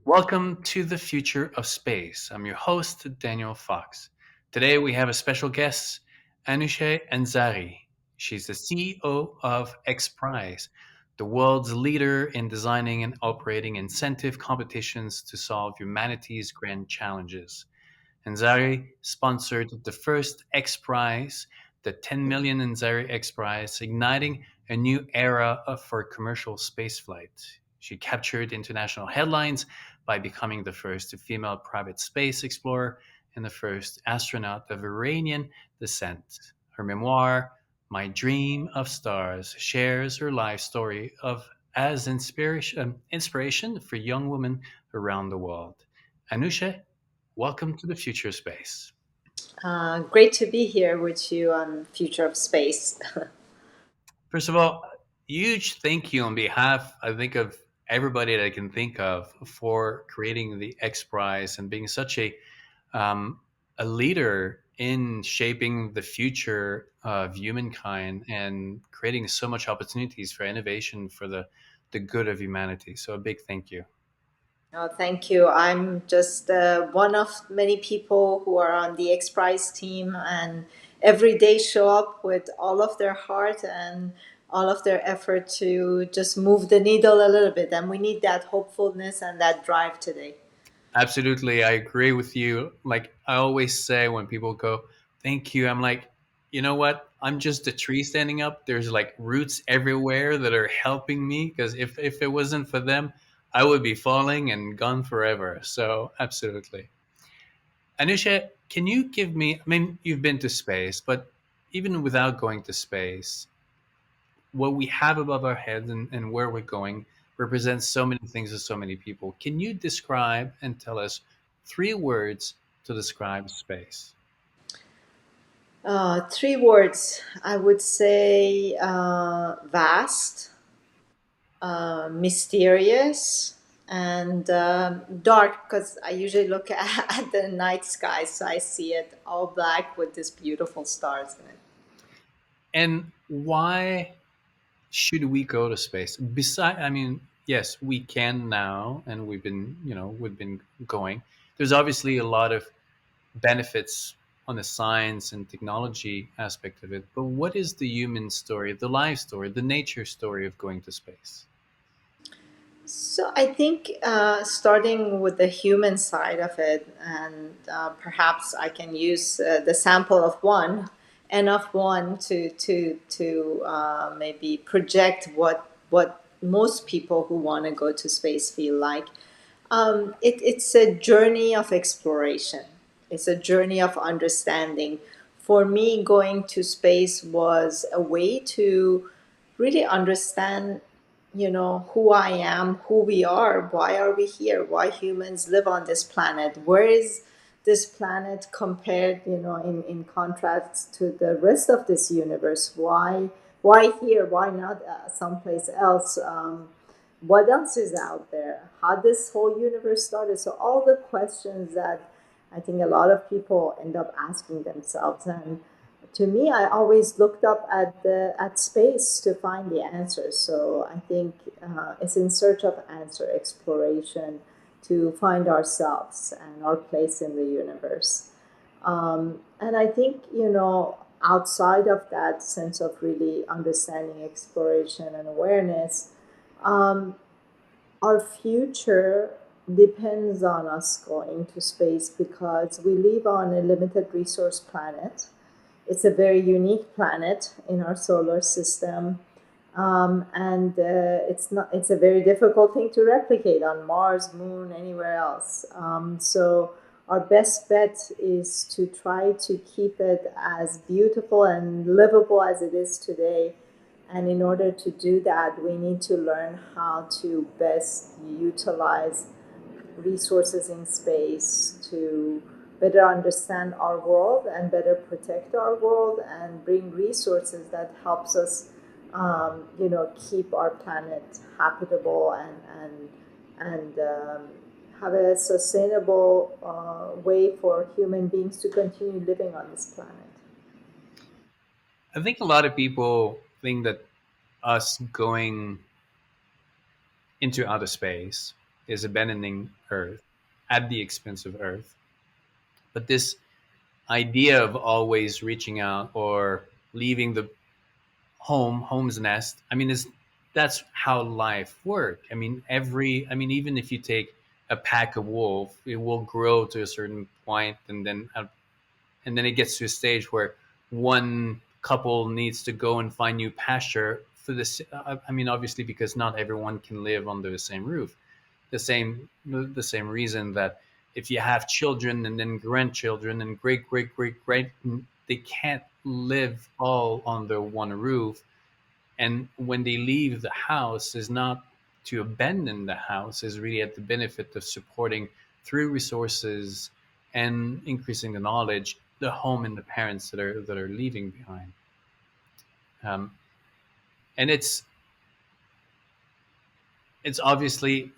Welcome to the future of space. I'm your host, Daniel Fox. Today we have a special guest, Anousheh Ansari. She's the CEO of XPRIZE, the world's leader in designing and operating incentive competitions to solve humanity's grand challenges. Ansari sponsored the first XPRIZE, the 10 million Ansari XPRIZE, igniting a new era for commercial spaceflight. She captured international headlines by becoming the first female private space explorer and the first astronaut of Iranian descent. Her memoir, My Dream of Stars, shares her life story of as inspiration for young women around the world. Anusha, welcome to the future space. Great to be here with you on Future of Space. First of all, huge thank you on behalf, I think, of everybody that I can think of for creating the X Prize and being such um, a leader in shaping the future of humankind and creating so much opportunities for innovation for the good of humanity. So a big thank you. Oh, thank you. I'm just one of many people who are on the X Prize team and every day show up with all of their heart and all of their effort to just move the needle a little bit. And we need that hopefulness and that drive today. Absolutely, I agree with you. Like I always say when people go, "Thank you," I'm like, you know what? I'm just a tree standing up. There's like roots everywhere that are helping me because if it wasn't for them, I would be falling and gone forever. So absolutely, Anusha, can you give me? I mean, you've been to space, but even without going to space, what we have above our heads and where we're going represents so many things to so many people. Can you describe and tell us three words to describe space? Three words. I would say vast, mysterious, and dark because I usually look at the night sky, so I see it all black with these beautiful stars in it. And why should we go to space? Beside, I mean, yes, we can now, and we've been going. There's obviously a lot of benefits on the science and technology aspect of it, but what is the human story, the life story, the nature story of going to space? So I think starting with the human side of it, and perhaps I can use the sample of one, N of one, to maybe project what most people who want to go to space feel like. It's a journey of exploration. It's a journey of understanding. For me, going to space was a way to really understand, who I am, who we are, why are we here, why humans live on this planet, where is this planet compared, in contrast to the rest of this universe, why here, why not someplace else, what else is out there, how this whole universe started. So all the questions that I think a lot of people end up asking themselves. And to me, I always looked up at space to find the answers. So I think it's in search of answer exploration to find ourselves and our place in the universe. And I think, outside of that sense of really understanding exploration and awareness, um, our future depends on us going to space because we live on a limited resource planet. It's a very unique planet in our solar system, and it's a very difficult thing to replicate on Mars, Moon, anywhere else. So our best bet is to try to keep it as beautiful and livable as it is today. And in order to do that, we need to learn how to best utilize resources in space to better understand our world and better protect our world and bring resources that helps us keep our planet habitable and have a sustainable way for human beings to continue living on this planet. I think a lot of people think that us going into outer space is abandoning Earth at the expense of Earth. But this idea of always reaching out or leaving the home's nest, I mean, is that's how life works. I mean, even if you take a pack of wolves, it will grow to a certain point, and then it gets to a stage where one couple needs to go and find new pasture for this. I mean, obviously, because not everyone can live under the same roof. The same reason that if you have children and then grandchildren and great, they can't live all under one roof. And when they leave the house, is not to abandon the house, is really at the benefit of supporting through resources and increasing the knowledge, the home and the parents that are leaving behind. um, and it's obviously,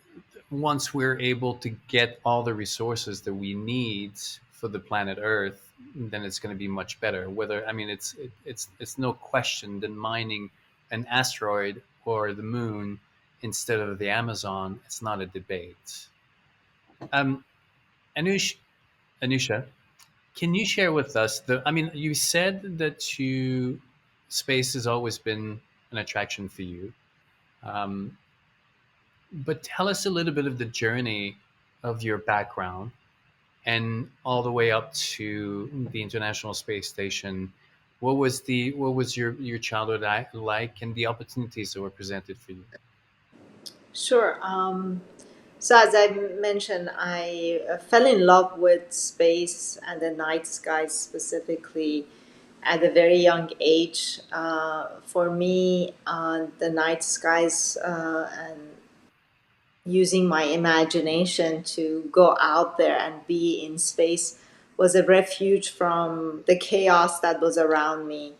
once we're able to get all the resources that we need for the planet Earth, then it's going to be much better. Whether, I mean, it's no question that mining an asteroid or the moon instead of the Amazon, it's not a debate. Um, Anush, Anusha, can you share with us the? I mean, you said that space has always been an attraction for you. Um, but tell us a little bit of the journey of your background and all the way up to the International Space Station. What was your childhood like, and the opportunities that were presented for you? Sure. So, as I mentioned, I fell in love with space and the night sky specifically at a very young age. For me, the night skies and using my imagination to go out there and be in space was a refuge from the chaos that was around me.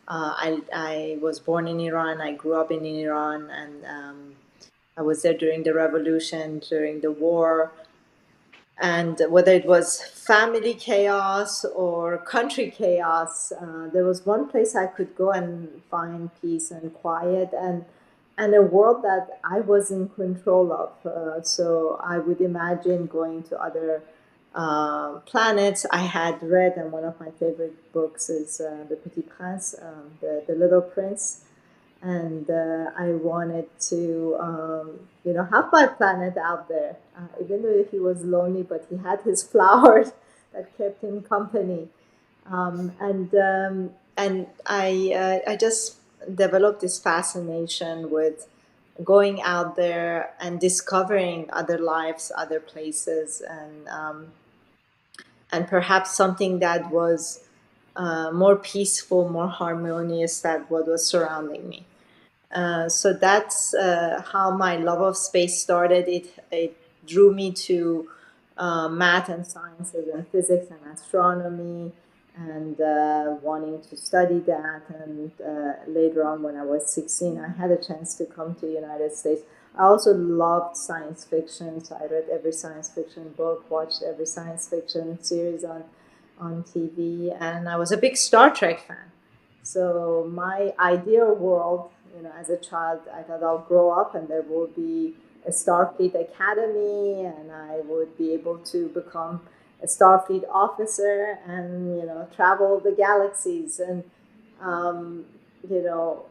I was born in Iran, I grew up in Iran, and I was there during the revolution, during the war, and whether it was family chaos or country chaos, there was one place I could go and find peace and quiet, and a world that I was in control of. So I would imagine going to other planets. I had read, and one of my favorite books is The Petit Prince, the Little Prince, and I wanted to, have my planet out there. Even though he was lonely, but he had his flowers that kept him company. And I just developed this fascination with going out there and discovering other lives, other places, and perhaps something that was more peaceful, more harmonious than what was surrounding me. So that's how my love of space started. It drew me to math and sciences and physics and astronomy, and wanting to study that. And later on, when I was 16, I had a chance to come to the United States. I also loved science fiction, so I read every science fiction book, watched every science fiction series on TV, and I was a big Star Trek fan. So my ideal world, as a child, I thought I'll grow up and there will be a Starfleet Academy, and I would be able to become a Starfleet officer and travel the galaxies. And um, you know,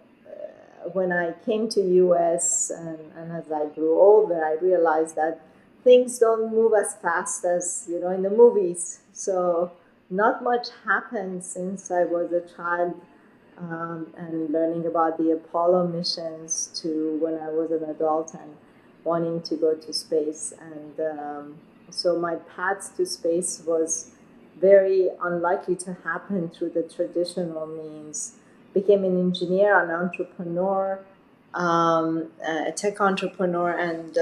when I came to US, and as I grew older, I realized that things don't move as fast as in the movies. So not much happened since I was a child, and learning about the Apollo missions to when I was an adult and wanting to go to space. And so my path to space was very unlikely to happen through the traditional means. Became an engineer, an entrepreneur, a tech entrepreneur, and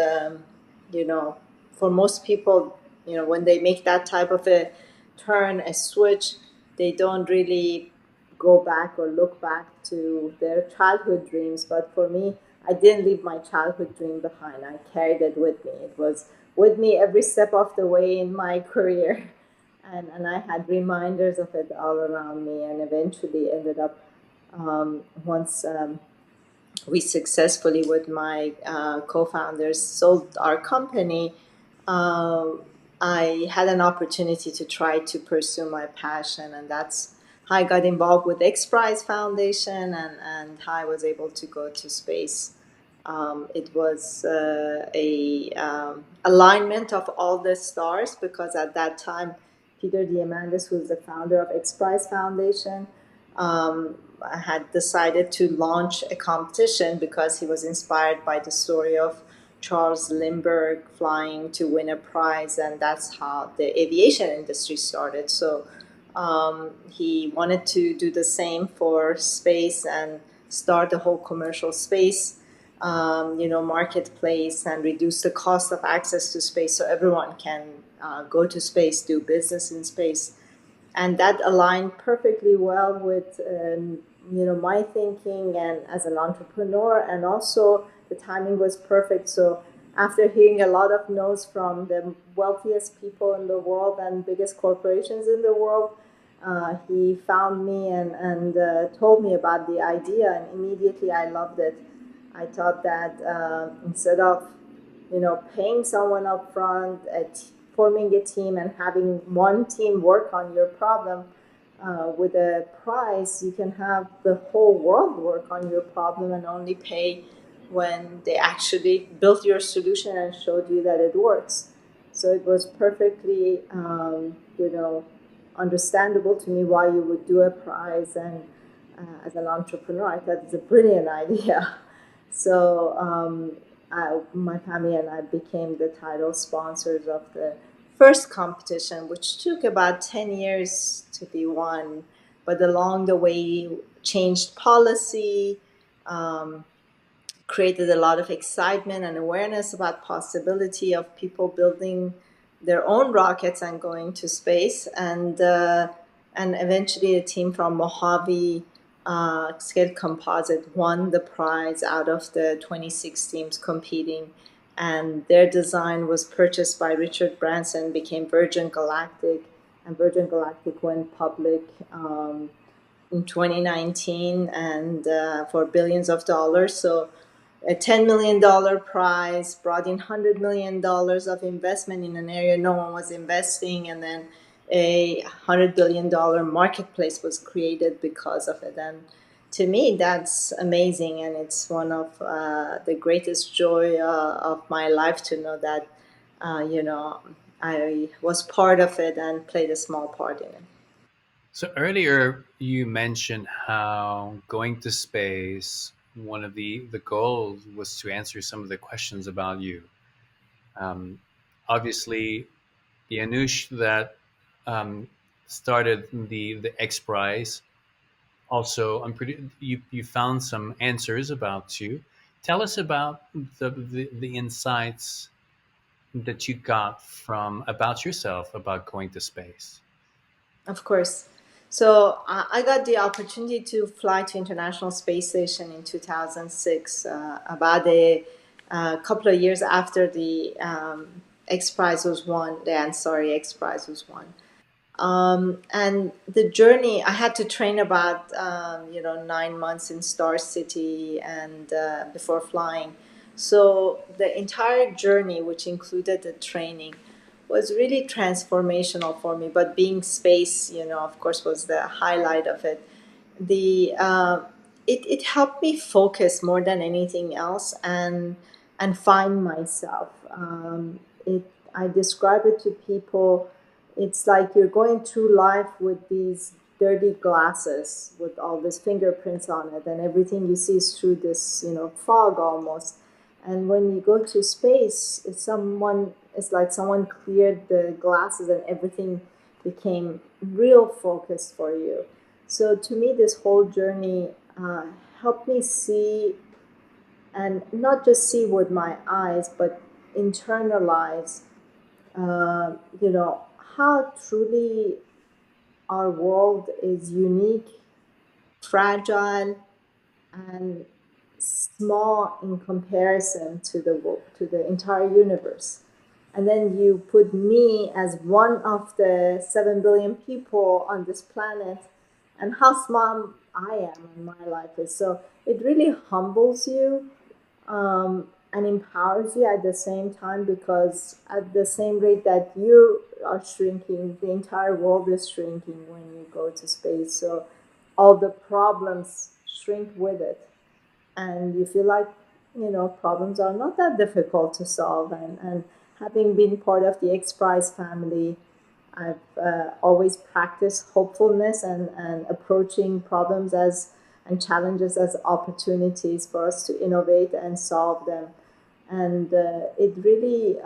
you know, for most people, when they make that type of a turn, a switch, they don't really go back or look back to their childhood dreams. But for me, I didn't leave my childhood dream behind. I carried it with me. It was with me every step of the way in my career. And I had reminders of it all around me, and eventually ended up, once we successfully, with my co-founders, sold our company, uh, I had an opportunity to try to pursue my passion, and that's how I got involved with XPRIZE Foundation, and how I was able to go to space. It was a alignment of all the stars, because at that time, Peter Diamandis, who was the founder of XPRIZE Foundation, had decided to launch a competition because he was inspired by the story of Charles Lindbergh flying to win a prize, and that's how the aviation industry started. So he wanted to do the same for space and start the whole commercial space, marketplace, and reduce the cost of access to space so everyone can go to space, do business in space. And that aligned perfectly well with my thinking and as an entrepreneur, and also the timing was perfect. So after hearing a lot of no's from the wealthiest people in the world and biggest corporations in the world, he found me and told me about the idea, and immediately I loved it. I thought that instead of paying someone up front, forming a team and having one team work on your problem, with a prize, you can have the whole world work on your problem and only pay when they actually built your solution and showed you that it works. So it was perfectly, understandable to me why you would do a prize. And as an entrepreneur, I thought it's a brilliant idea. So my family and I became the title sponsors of the first competition, which took about 10 years to be won. But along the way, changed policy, um, created a lot of excitement and awareness about possibility of people building their own rockets and going to space. And eventually a team from Mojave Scale Composite won the prize out of the 26 teams competing. And their design was purchased by Richard Branson, became Virgin Galactic, and Virgin Galactic went public in 2019, and for billions of dollars. So a $10 million prize brought in $100 million of investment in an area no one was investing, and then a $100 billion marketplace was created because of it. And to me, that's amazing, and it's one of the greatest joy of my life to know that I was part of it and played a small part in it. So earlier you mentioned how going to space, one of the goals was to answer some of the questions about you. Um, Obviously, the Anoush that started the X Prize, also I'm pretty you found some answers about you. Tell us about the insights that you got from about yourself about going to space. Of course. So I got the opportunity to fly to International Space Station in 2006, about a couple of years after the X Prize was won, the Ansari X Prize was won. And the journey, I had to train about 9 months in Star City and before flying. So the entire journey, which included the training, was really transformational for me. But being space, of course, was the highlight of it. The it helped me focus more than anything else, and find myself. It I describe it to people. It's like you're going through life with these dirty glasses with all these fingerprints on it, and everything you see is through this fog almost. And when you go to space, it's like someone cleared the glasses and everything became real focus for you. So to me, this whole journey helped me see, and not just see with my eyes, but internalize, uh, you know, how truly our world is unique, fragile, and small in comparison to the entire universe. And then you put me as one of the 7 billion people on this planet, and how small I am and my life is. So it really humbles you, and empowers you at the same time, because at the same rate that you are shrinking, the entire world is shrinking when you go to space. So all the problems shrink with it, and you feel like, problems are not that difficult to solve. And having been part of the XPRIZE family, I've always practiced hopefulness, and approaching problems as and challenges as opportunities for us to innovate and solve them. And it really,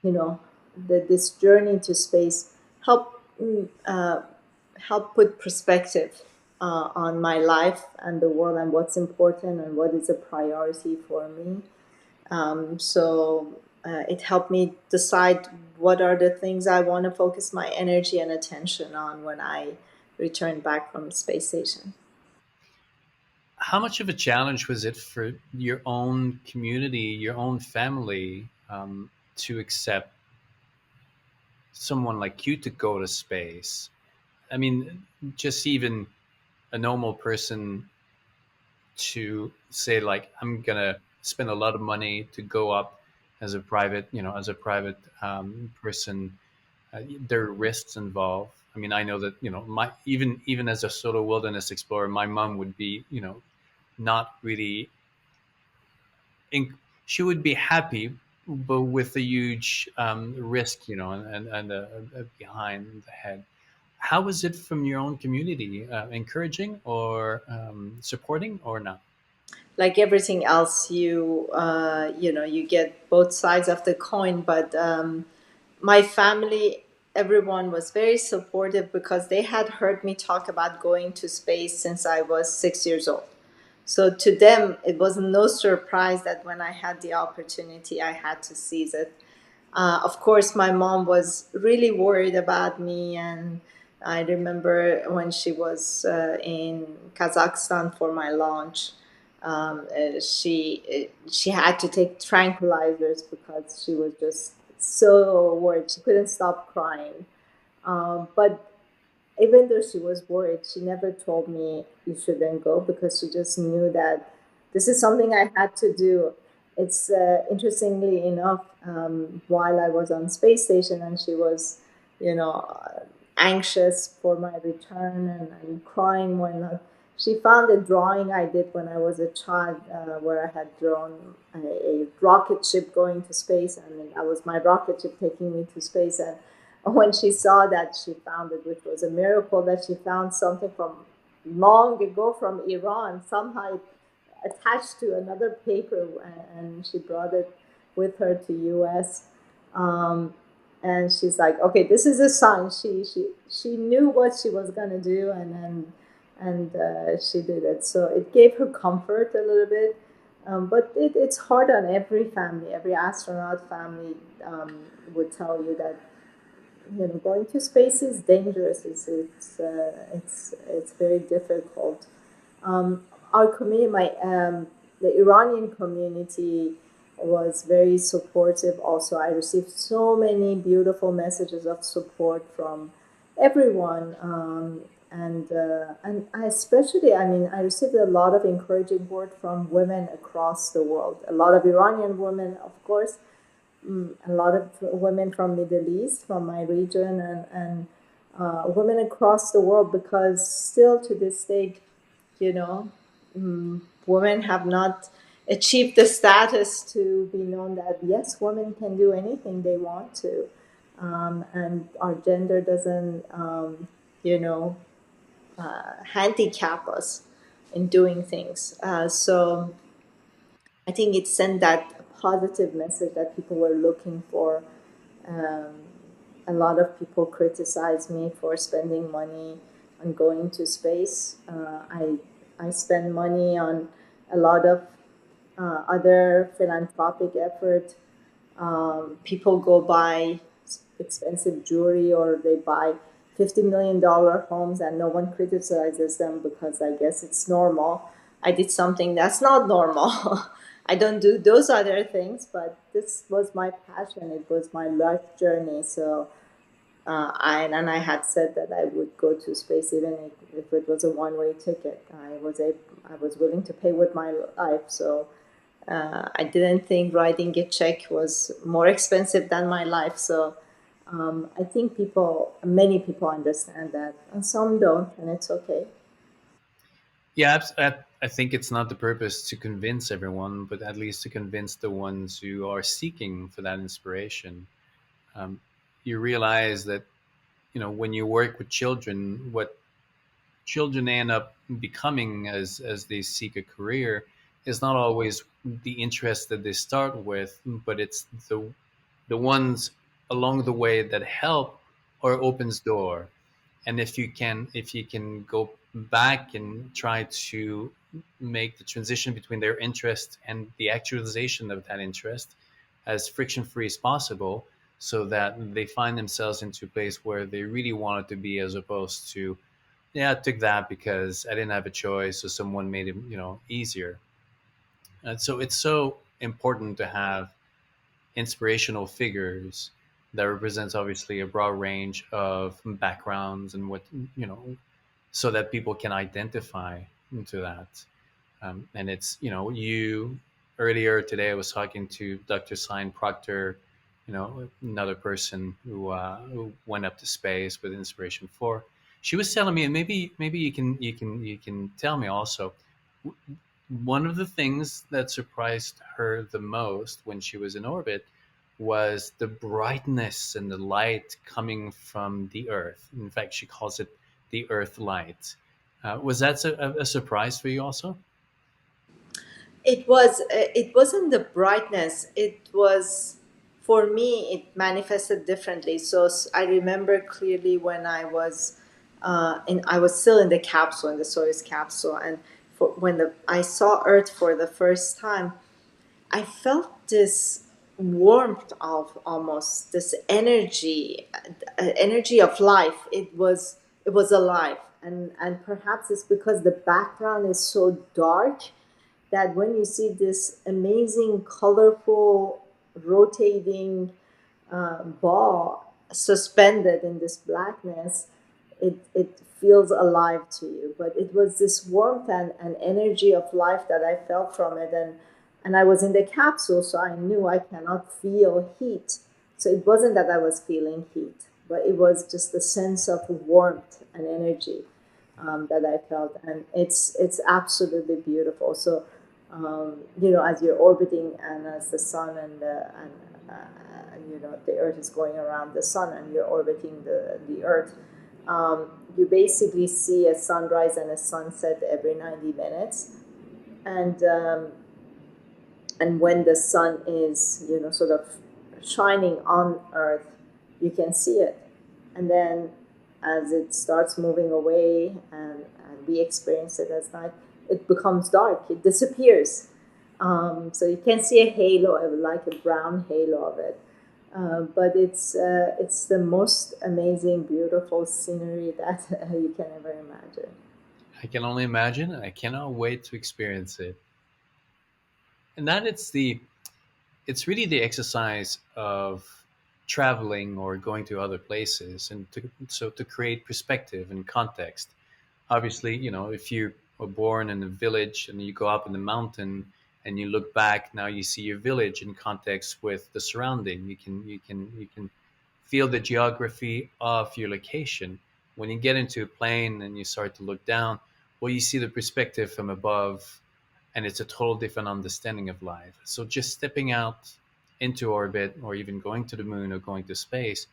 you know, this journey to space help help put perspective on my life and the world, and what's important and what is a priority for me. So it helped me decide what are the things I want to focus my energy and attention on when I return back from the space station. How much of a challenge was it for your own community, your own family, to accept someone like you to go to space? I mean, just even a normal person to say like, I'm gonna spend a lot of money to go up as a private, as a private person. There are risks involved. I mean, I know that my even as a sort of wilderness explorer, my mom would be not really in, she would be happy, but with a huge risk, and behind the head. How was it from your own community? Encouraging or supporting or not? Like everything else, you get both sides of the coin. But my family, everyone was very supportive, because they had heard me talk about going to space since I was 6 years old. So to them, it was no surprise that when I had the opportunity, I had to seize it. Of course, my mom was really worried about me, and I remember when she was in Kazakhstan for my launch, she had to take tranquilizers because she was just so worried. She couldn't stop crying. But even though she was worried, she never told me you shouldn't go, because she just knew that this is something I had to do. It's interestingly enough, while I was on space station and she was, anxious for my return, and crying when she found a drawing I did when I was a child, where I had drawn a rocket ship going to space, and that was my rocket ship taking me to space. And when she saw that, she found it, which was a miracle, that she found something from long ago from Iran, somehow attached to another paper, and she brought it with her to US. Um, and she's like, okay, this is a sign. She knew what she was gonna do, and she did it. So it gave her comfort a little bit. But it's hard on every family. Every astronaut family would tell you that going to space is dangerous. It's very difficult. Our community, the Iranian community, was very supportive. Also, I received so many beautiful messages of support from everyone, and I especially, I mean, I received a lot of encouraging word from women across the world. A lot of Iranian women, of course, a lot of women from Middle East, from my region, and women across the world, because still to this day, you know, women have not achieved the status to be known that yes, women can do anything they want to, and our gender doesn't, you know, handicap us in doing things. So I think it sent that positive message that people were looking for. Um, a lot of people criticize me for spending money on going to space. I spend money on a lot of other philanthropic effort. People go buy expensive jewelry, or they buy $50 million homes, and no one criticizes them, because I guess it's normal. I did something that's not normal. I don't do those other things, but this was my passion. It was my life journey. So And I had said that I would go to space even if it was a one-way ticket. I was willing to pay with my life. So I didn't think writing a check was more expensive than my life. So I think many people understand that, and some don't, and it's okay. Yeah, I think it's not the purpose to convince everyone, but at least to convince the ones who are seeking for that inspiration. Um, you realize that when you work with children, what children end up becoming as they seek a career is not always the interest that they start with, but it's the ones along the way that help or opens door. And if you can go back and try to make the transition between their interest and the actualization of that interest as friction free as possible, so that they find themselves into a place where they really wanted to be, as opposed to, yeah, I took that because I didn't have a choice, so someone made it easier. And so it's so important to have inspirational figures that represents obviously a broad range of backgrounds and what so that people can identify into that. And it's, you earlier today, I was talking to Dr. Sign Proctor, another person who went up to space with Inspiration 4. She was telling me, and maybe you can tell me also, one of the things that surprised her the most when she was in orbit was the brightness and the light coming from the Earth. In fact, she calls it the Earth light. Was that a surprise for you also? It wasn't the brightness. It was, for me, it manifested differently. So I remember clearly when I was still in the capsule, in the Soyuz capsule, and when I saw Earth for the first time, I felt this warmth of almost this energy of life. It was alive, and perhaps it's because the background is so dark that when you see this amazing, colorful, rotating ball suspended in this blackness, it feels alive to you. But it was this warmth and energy of life that I felt from it. And I was in the capsule, so I knew I cannot feel heat. So it wasn't that I was feeling heat, but it was just the sense of warmth and energy that I felt, and it's absolutely beautiful. So, as you're orbiting, and as the sun and the Earth is going around the sun, and you're orbiting the Earth, you basically see a sunrise and a sunset every 90 minutes, and when the sun is sort of shining on Earth, you can see it, and then as it starts moving away, and we experience it as night, it becomes dark, it disappears. So you can see a halo, like a brown halo of it. But it's the most amazing, beautiful scenery that you can ever imagine. I can only imagine, and I cannot wait to experience it. And that it's really the exercise of traveling or going to other places, and to create perspective and context. Obviously, if you were born in a village and you go up in the mountain and you look back, now you see your village in context with the surrounding. You can feel the geography of your location. When you get into a plane and you start to look down, well, you see the perspective from above, and it's a total different understanding of life. So just stepping out into orbit, or even going to the moon or going to space,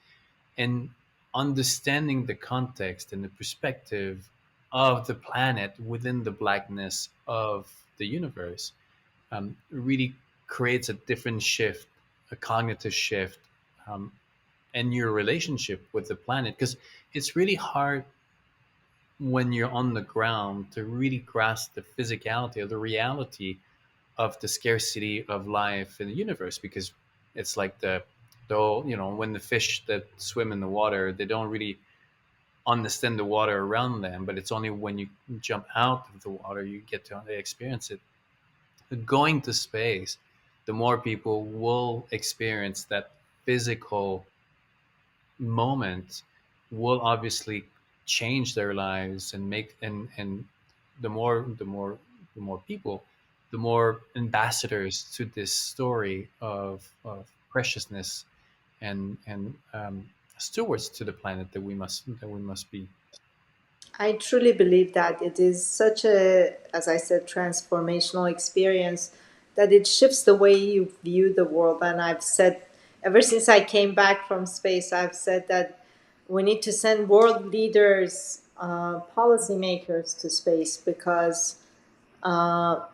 and understanding the context and the perspective of the planet within the blackness of the universe, really creates a different shift, a cognitive shift, um, and your relationship with the planet. Because it's really hard when you're on the ground to really grasp the physicality or the reality of the scarcity of life in the universe, because it's like the whole, when the fish that swim in the water, they don't really understand the water around them, but it's only when you jump out of the water you get to experience it. Going to space, the more people will experience that physical moment will obviously change their lives and make and the more people, the more ambassadors to this story of preciousness and stewards to the planet that we must be. I truly believe that it is such a, as I said, transformational experience that it shifts the way you view the world. And I've said, ever since I came back from space, I've said that we need to send world leaders, policymakers to space because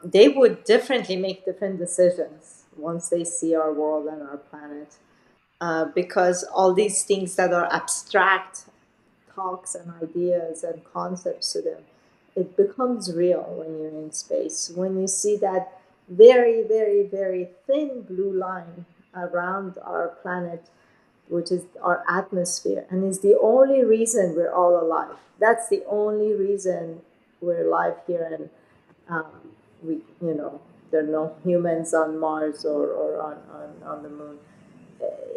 they would differently make different decisions once they see our world and our planet. Because all these things that are abstract talks and ideas and concepts to them, it becomes real when you're in space. When you see that very, very, very thin blue line around our planet, which is our atmosphere, and is the only reason we're all alive. That's the only reason we're alive here, and we, there are no humans on Mars or on the moon.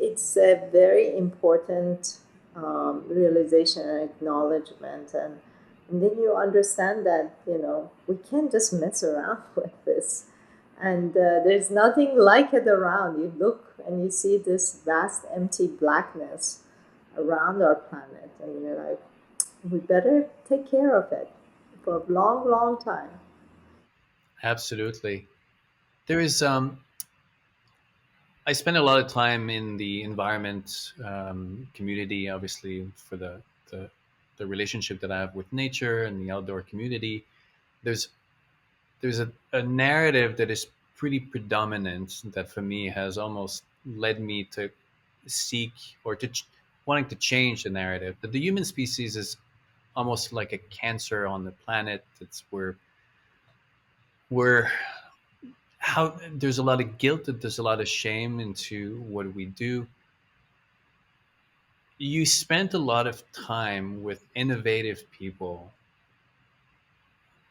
It's a very important realization and acknowledgement, and then you understand that we can't just mess around with this, and there's nothing like it around. You look and you see this vast empty blackness around our planet, and you're like, we better take care of it for a long, long time. Absolutely. There is I spend a lot of time in the environment community, obviously for the relationship that I have with nature and the outdoor community. There's a narrative that is pretty predominant that for me has almost led me to seek or wanting to change the narrative that the human species is almost like a cancer on the planet. It's we're how there's a lot of guilt, that there's a lot of shame into what we do. You spent a lot of time with innovative people,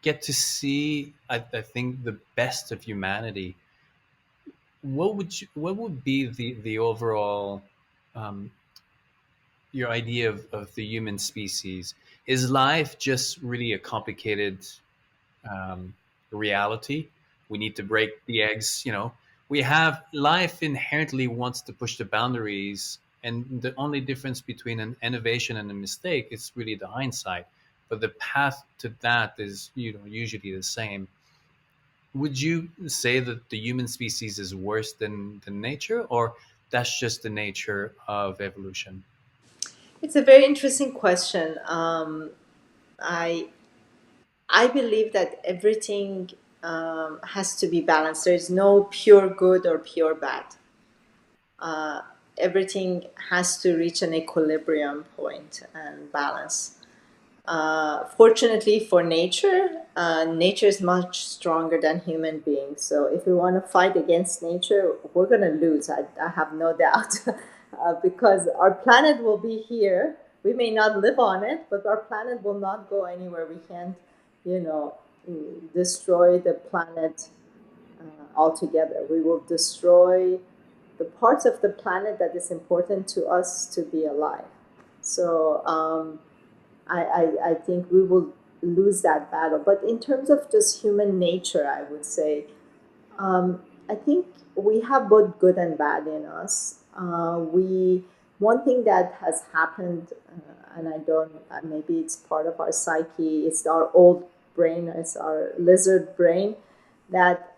get to see I think the best of humanity. What would be the overall um, your idea of the human species? Is life just really a complicated um, reality? We need to break the eggs. We have life inherently wants to push the boundaries, and the only difference between an innovation and a mistake is really the hindsight. But the path to that is usually the same. Would you say that the human species is worse than nature, or that's just the nature of evolution? It's a very interesting question. I I believe that everything has to be balanced. There's no pure good or pure bad. Everything has to reach an equilibrium point and balance. Fortunately for nature, nature is much stronger than human beings. So if we want to fight against nature, we're going to lose. I have no doubt, because our planet will be here. We may not live on it, but our planet will not go anywhere. We can't, you know, destroy the planet altogether. We will destroy the parts of the planet that is important to us to be alive. So I think we will lose that battle. But in terms of just human nature, I would say, I think we have both good and bad in us. We One thing that has happened, and I don't, maybe it's part of our psyche. It's our old brain. It's our lizard brain that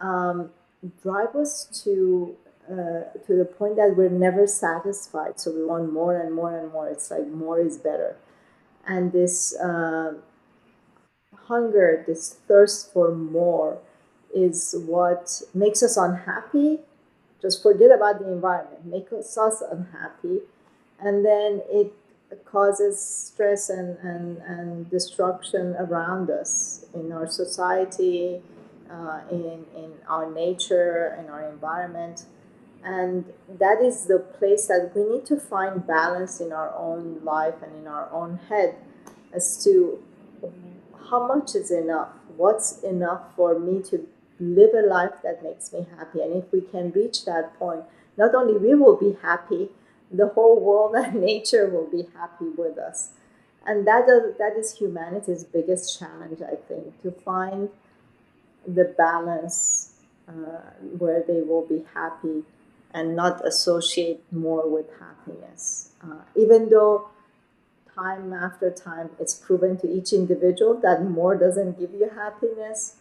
drive us to the point that we're never satisfied. So we want more and more and more. It's like more is better, and this hunger, this thirst for more, is what makes us unhappy. Just forget about the environment, makes us unhappy, and then it causes stress and destruction around us in our society, in our nature, in our environment. And that is the place that we need to find balance in our own life and in our own head as to how much is enough, what's enough for me to live a life that makes me happy. And if we can reach that point, not only we will be happy, the whole world and nature will be happy with us. And that is humanity's biggest challenge, I think, to find the balance where they will be happy and not associate more with happiness. Even though time after time it's proven to each individual that more doesn't give you happiness,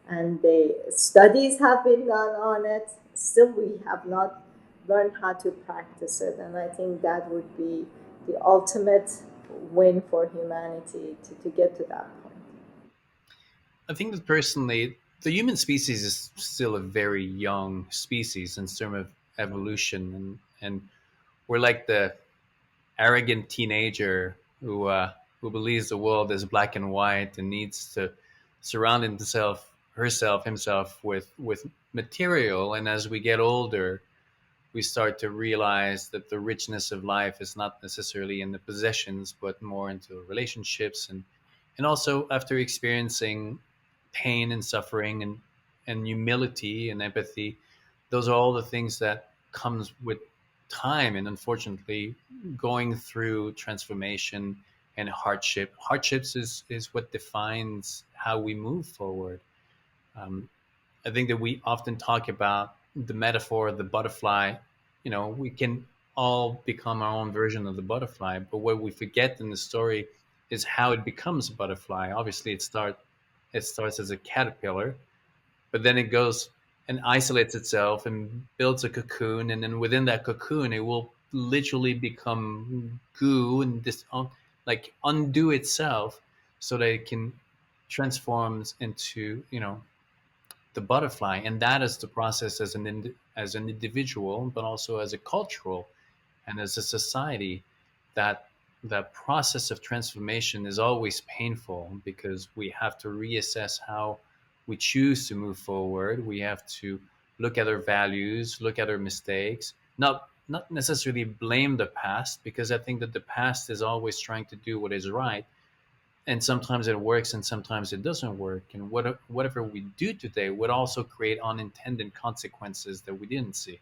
and the studies have been done on it, still we have not learned how to practice it. And I think that would be the ultimate win for humanity to get to that point. I think that personally, the human species is still a very young species in terms of evolution, and we're like the arrogant teenager who believes the world is black and white and needs to surround himself with material. And as we get older, we start to realize that the richness of life is not necessarily in the possessions, but more into relationships, and also after experiencing pain and suffering and humility and empathy. Those are all the things that comes with time, and unfortunately going through transformation and hardships is what defines how we move forward. um, I think that we often talk about the metaphor of the butterfly. We can all become our own version of the butterfly, but what we forget in the story is how it becomes a butterfly. Obviously, it starts as a caterpillar, but then it goes and isolates itself and builds a cocoon, and then within that cocoon, it will literally become goo and like undo itself, so that it can transforms into the butterfly. And that is the process as an individual, but also as a cultural and as a society. That that process of transformation is always painful, because we have to reassess how we choose to move forward. We have to look at our values, look at our mistakes, not necessarily blame the past, because I think that the past is always trying to do what is right, and sometimes it works and sometimes it doesn't work. And whatever we do today would also create unintended consequences that we didn't see.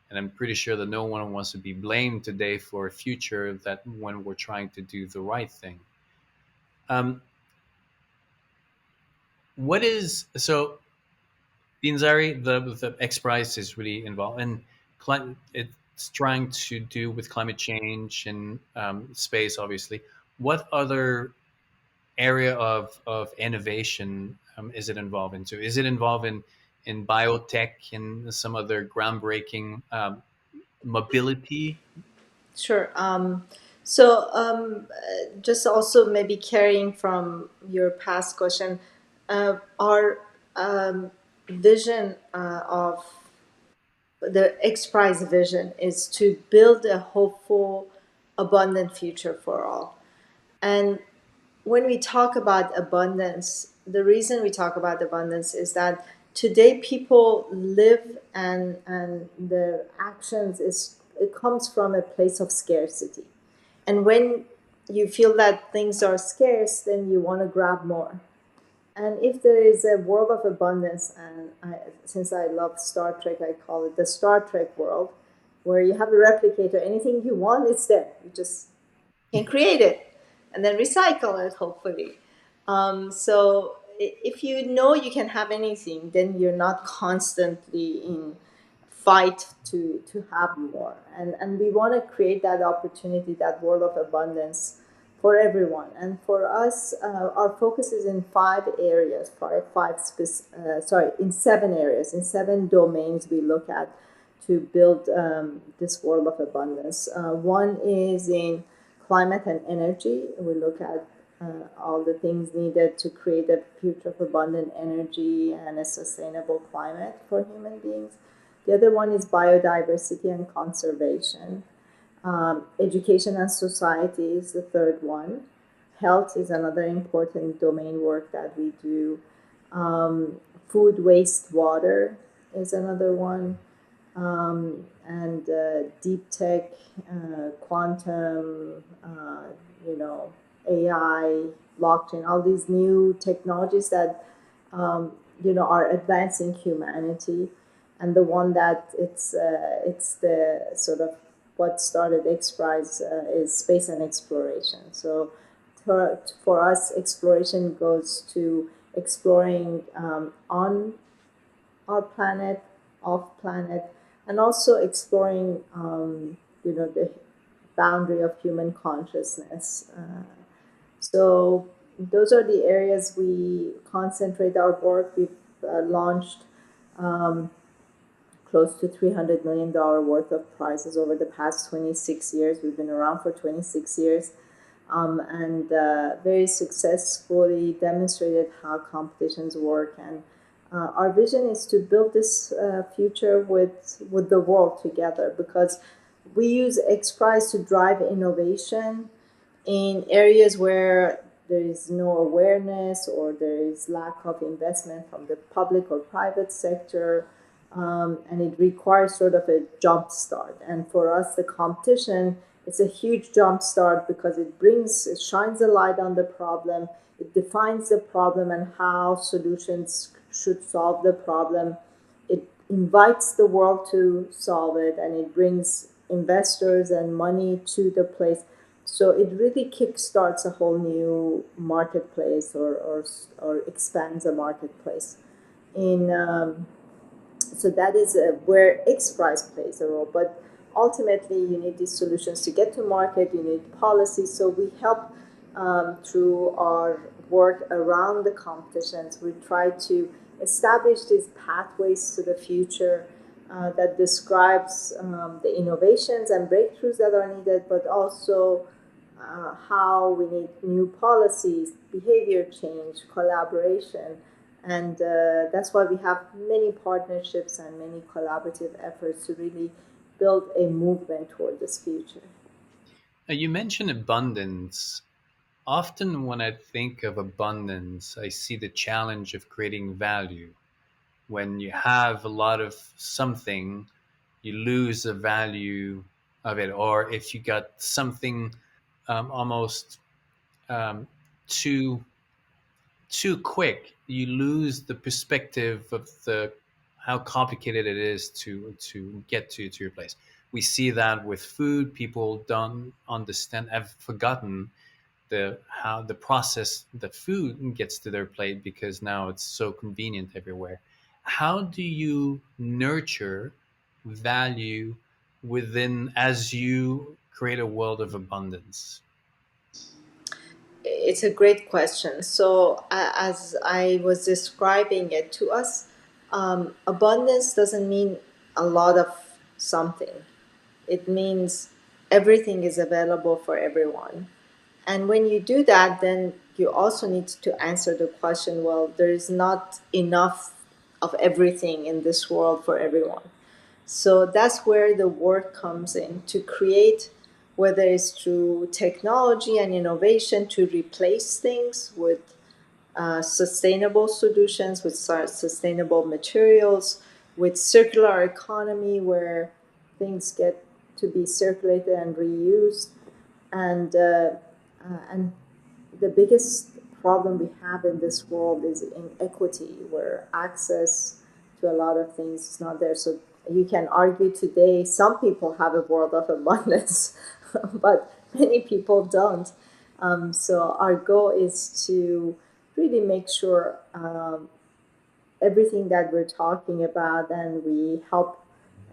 And I'm pretty sure that no one wants to be blamed today for a future that when we're trying to do the right thing. um, what is so Inzari, the X Prize is really involved, and it's trying to do with climate change and space, obviously. What other area of innovation is it involved into? Is it involved in biotech and some other groundbreaking mobility? Sure. Just also maybe carrying from your past question, our vision of the XPRIZE vision is to build a hopeful, abundant future for all. And when we talk about abundance, the reason we talk about abundance is that today people live, and their actions is it comes from a place of scarcity. And when you feel that things are scarce, then you want to grab more. And if there is a world of abundance, and since I love Star Trek, I call it the Star Trek world, where you have a replicator, anything you want, it's there. You just can create it and then recycle it, hopefully. So if you know you can have anything, then you're not constantly in fight to have more. And we want to create that opportunity, that world of abundance for everyone. And for us, our focus is in five areas, in 7 areas, in 7 domains we look at to build this world of abundance. One is in climate and energy. We look at all the things needed to create a future of abundant energy and a sustainable climate for human beings. The other one is biodiversity and conservation. Education and society is the third one. Health is another important domain work that we do. Food waste water is another one. And deep tech, quantum, you know, AI, blockchain, all these new technologies that are advancing humanity. And the one that it's the sort of what started XPRIZE is space and exploration. So for us, exploration goes to exploring on our planet, off planet, and also exploring, the boundary of human consciousness. So those are the areas we concentrate our work. We've launched close to $300 million worth of prizes over the past 26 years. We've been around for 26 years, and very successfully demonstrated how competitions work. And our vision is to build this future with the world together, because we use XPRIZE to drive innovation in areas where there is no awareness or there is lack of investment from the public or private sector, and it requires sort of a jump start. And for us, the competition is a huge jump start because it shines a light on the problem, it defines the problem and how solutions should solve the problem. It invites the world to solve it, and it brings investors and money to the place. So it really kickstarts a whole new marketplace, or expands a marketplace. In So that is where XPRIZE plays a role. But ultimately, you need these solutions to get to market. You need policy. So we help through our work around the competitions. We try to establish these pathways to the future that describes the innovations and breakthroughs that are needed, but also how we need new policies, behavior change, collaboration. And that's why we have many partnerships and many collaborative efforts to really build a movement toward this future. You mentioned abundance. Often, when I think of abundance, I see the challenge of creating value. When you have a lot of something, you lose the value of it. Or if you got something almost um, too too quick, you lose the perspective of the how complicated it is to get to your place. We see that with food. People don't understand, have forgotten the how the process the food gets to their plate because now it's so convenient everywhere. How do you nurture value within as you create a world of abundance? It's a great question. So, as I was describing it to us, abundance doesn't mean a lot of something. It means everything is available for everyone. And when you do that, then you also need to answer the question, well, there is not enough of everything in this world for everyone. So that's where the work comes in to create, whether it's through technology and innovation, to replace things with sustainable solutions, with sustainable materials, with circular economy where things get to be circulated and reused. And the biggest problem we have in this world is inequity, where access to a lot of things is not there. So you can argue today some people have a world of abundance, but many people don't. So our goal is to really make sure everything that we're talking about, and we help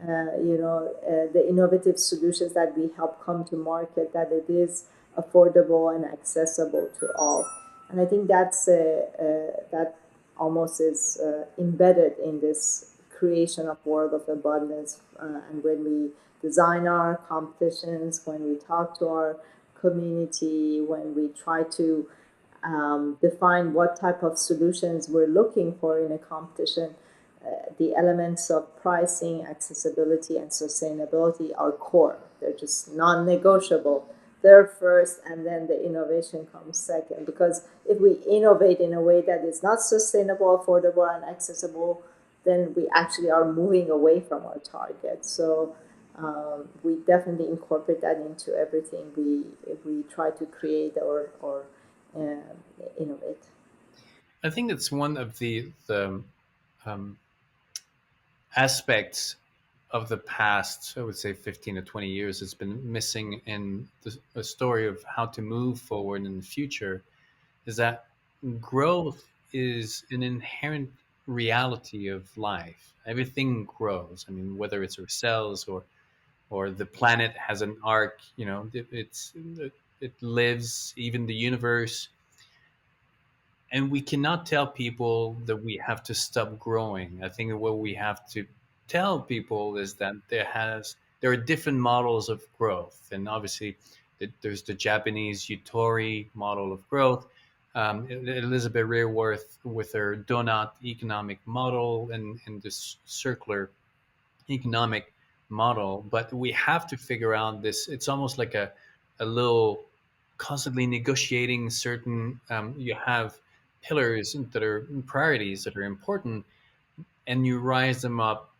the innovative solutions that we help come to market, that it is affordable and accessible to all. And I think that almost is embedded in this creation of world of abundance. And when we design our competitions, when we talk to our community, when we try to define what type of solutions we're looking for in a competition, the elements of pricing, accessibility, and sustainability are core. They're just non-negotiable. They're first, and then the innovation comes second. Because if we innovate in a way that is not sustainable, affordable, and accessible, then we actually are moving away from our target. So we definitely incorporate that into everything we try to create or innovate. I think it's one of the um, aspects of the past, I would say 15 to 20 years, has been missing in the story of how to move forward in the future is that growth is an inherent reality of life. Everything grows. I mean, whether it's our cells or the planet has an arc, it lives, even the universe. And we cannot tell people that we have to stop growing. I think what we have to tell people is that there are different models of growth, and obviously there's the Japanese Yutori model of growth. Elizabeth Raworth with her donut economic model and this circular economic model, but we have to figure out this. It's almost like a little constantly negotiating certain. You have pillars that are priorities that are important, and you rise them up.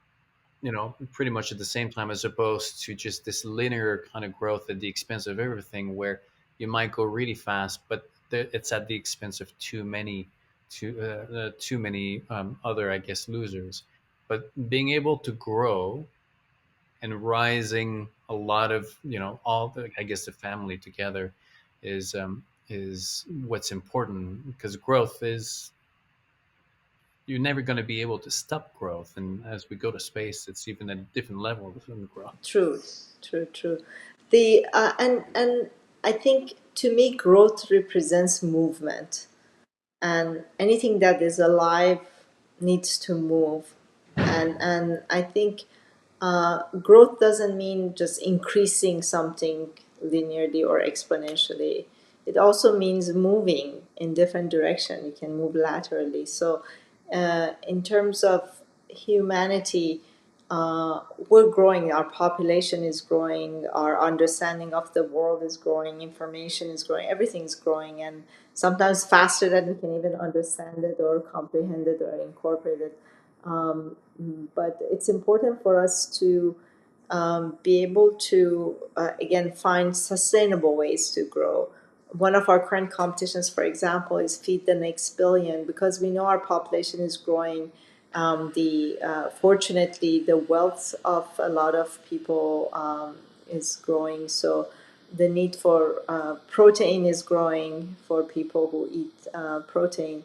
Pretty much at the same time, as opposed to just this linear kind of growth at the expense of everything, where you might go really fast, but it's at the expense of too many other, I guess, losers. But being able to grow and rising a lot of all the, I guess, the family together is what's important, because growth is, you're never going to be able to stop growth, and as we go to space it's even at a different level of growth. True, true, true. The and I think to me, growth represents movement, and anything that is alive needs to move, and I think growth doesn't mean just increasing something linearly or exponentially. It also means moving in different direction. You can move laterally. So, in terms of humanity, we're growing. Our population is growing. Our understanding of the world is growing. Information is growing. Everything's growing, and sometimes faster than we can even understand it or comprehend it or incorporate it. But it's important for us to be able to, again, find sustainable ways to grow. One of our current competitions, for example, is Feed the Next Billion, because we know our population is growing. The Fortunately, the wealth of a lot of people is growing, so the need for protein is growing for people who eat protein,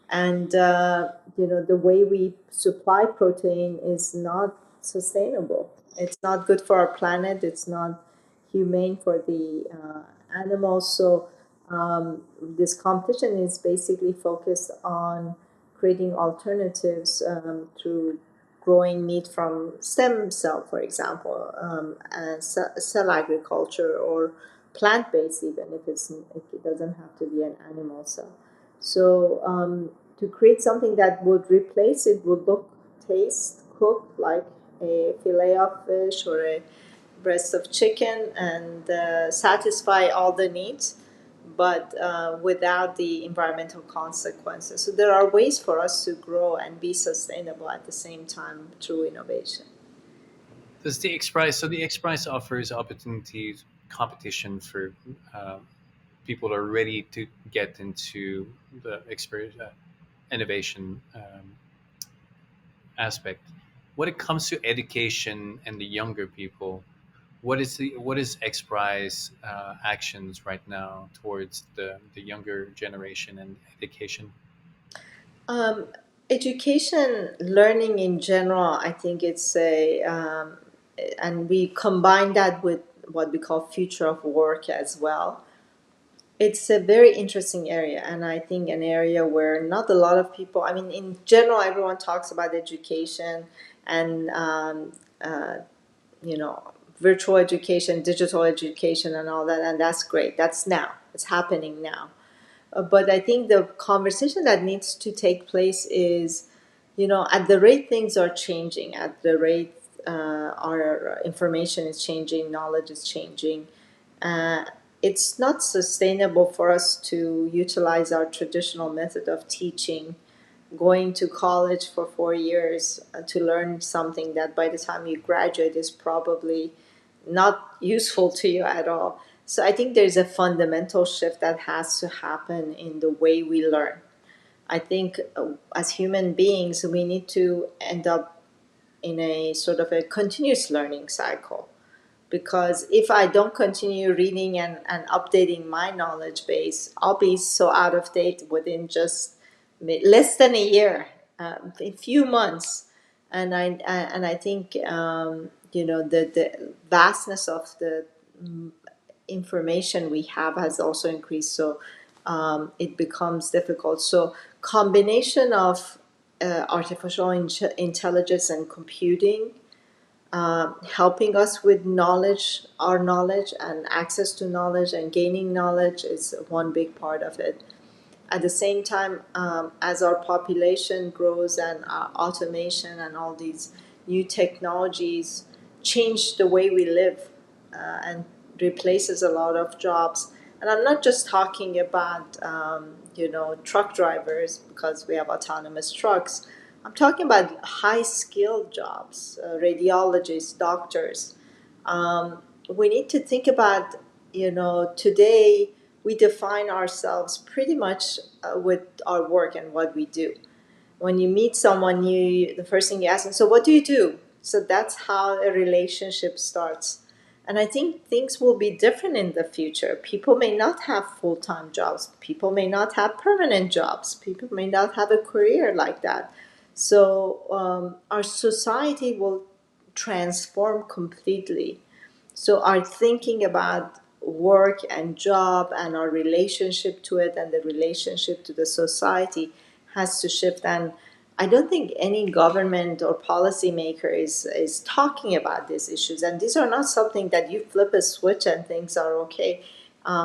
and the way we supply protein is not sustainable. It's not good for our planet. It's not humane for the animals. So this competition is basically focused on creating alternatives through growing meat from stem cell, for example, and cell agriculture, or plant-based, even if it doesn't have to be an animal cell. So to create something that would replace it, would look, taste, cook like a fillet of fish or a breast of chicken, and satisfy all the needs, but without the environmental consequences. So there are ways for us to grow and be sustainable at the same time through innovation. Does the XPRIZE so the XPRIZE offers opportunities, competition for people that are ready to get into the experience, innovation aspect. When it comes to education and the younger people, what is XPRIZE actions right now towards the younger generation and education? Um, Education, learning in general, I think it's and we combine that with what we call future of work as well. It's a very interesting area, and I think an area where not a lot of people, I mean, in general, everyone talks about education and, you know, virtual education, digital education, and all that, and that's great. That's now, it's happening now. But I think the conversation that needs to take place is, at the rate things are changing, at the rate our information is changing, knowledge is changing, uh, it's not sustainable for us to utilize our traditional method of teaching, going to college for 4 years to learn something that by the time you graduate is probably not useful to you at all. So I think there's a fundamental shift that has to happen in the way we learn. I think as human beings, we need to end up in a sort of a continuous learning cycle, because if I don't continue reading and updating my knowledge base, I'll be so out of date within just less than a year, a few months. And I think the vastness of the information we have has also increased. So it becomes difficult. So combination of artificial intelligence and computing helping us with knowledge, our knowledge, and access to knowledge and gaining knowledge is one big part of it. At the same time, as our population grows and automation and all these new technologies change the way we live and replaces a lot of jobs. And I'm not just talking about truck drivers because we have autonomous trucks. I'm talking about high skilled jobs, radiologists, doctors. We need to think about, today we define ourselves pretty much with our work and what we do. When you meet someone new, the first thing you ask them, so what do you do? So that's how a relationship starts. And I think things will be different in the future. People may not have full time jobs, people may not have permanent jobs, people may not have a career like that. So our society will transform completely. So our thinking about work and job and our relationship to it and the relationship to the society has to shift. And I don't think any government or policymaker is talking about these issues. And these are not something that you flip a switch and things are okay.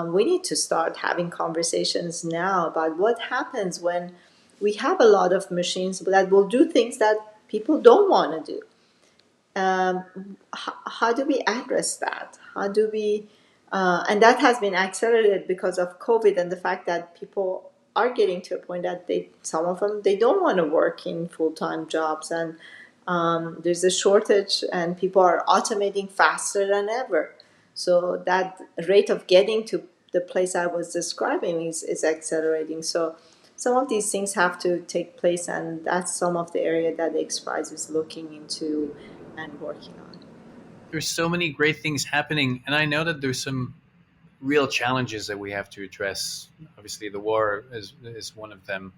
We need to start having conversations now about what happens when we have a lot of machines that will do things that people don't want to do. How do we address that? How do we, and that has been accelerated because of COVID and the fact that people are getting to a point that some of them, they don't want to work in full time jobs, and there's a shortage, and people are automating faster than ever. So that rate of getting to the place I was describing is accelerating. So some of these things have to take place, and that's some of the area that the XPRIZE is looking into and working on. There's so many great things happening, and I know that there's some real challenges that we have to address. Obviously, the war is one of them.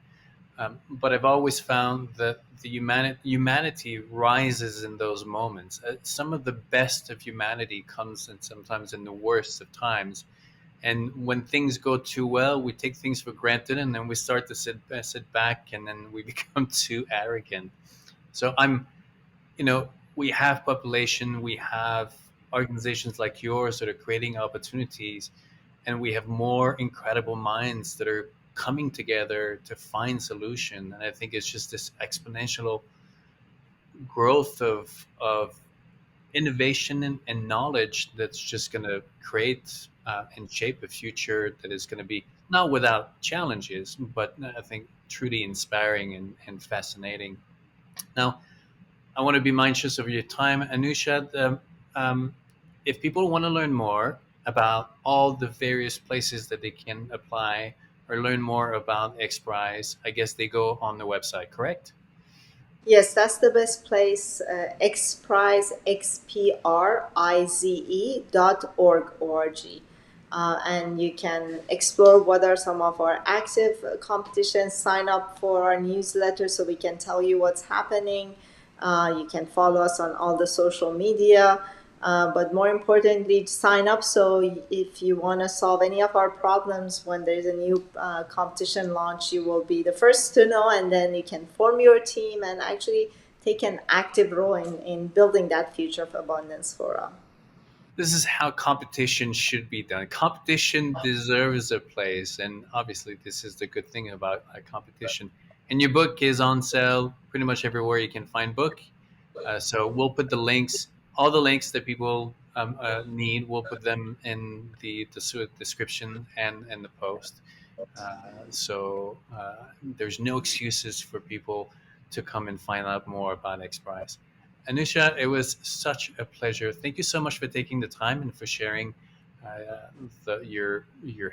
But I've always found that the humanity rises in those moments. Some of the best of humanity comes in sometimes in the worst of times. And when things go too well, we take things for granted, and then we start to sit back, and then we become too arrogant. So we have population, we have organizations like yours that are creating opportunities, and we have more incredible minds that are coming together to find solution. And I think it's just this exponential growth of innovation and knowledge that's just going to create and shape a future that is going to be not without challenges, but I think truly inspiring and fascinating. Now, I want to be mindful of your time, Anusha. If people want to learn more about all the various places that they can apply or learn more about XPRIZE, I guess they go on the website, correct? Yes, that's the best place. XPRIZE, XPRIZE.org. And you can explore what are some of our active competitions. Sign up for our newsletter so we can tell you what's happening. You can follow us on all the social media. But more importantly, sign up so if you want to solve any of our problems when there's a new competition launch, you will be the first to know, and then you can form your team and actually take an active role in building that future of abundance for all. This is how competition should be done. Competition deserves a place, and obviously, this is the good thing about a competition. And your book is on sale pretty much everywhere you can find book. So we'll put the links, all the links that people need. We'll put them in the description and the post. There's no excuses for people to come and find out more about XPRIZE. Anusha, it was such a pleasure. Thank you so much for taking the time and for sharing your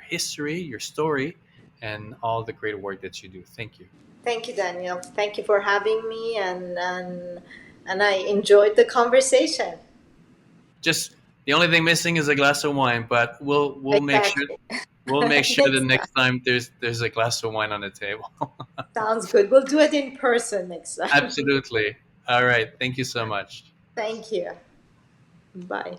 history, your story, and all the great work that you do. Thank you. Thank you, Daniel. Thank you for having me, and I enjoyed the conversation. Just the only thing missing is a glass of wine, but we'll make sure Exactly. the Next time. next time there's a glass of wine on the table. Sounds good. We'll do it in person next time. Absolutely. All right. Thank you so much. Thank you. Bye.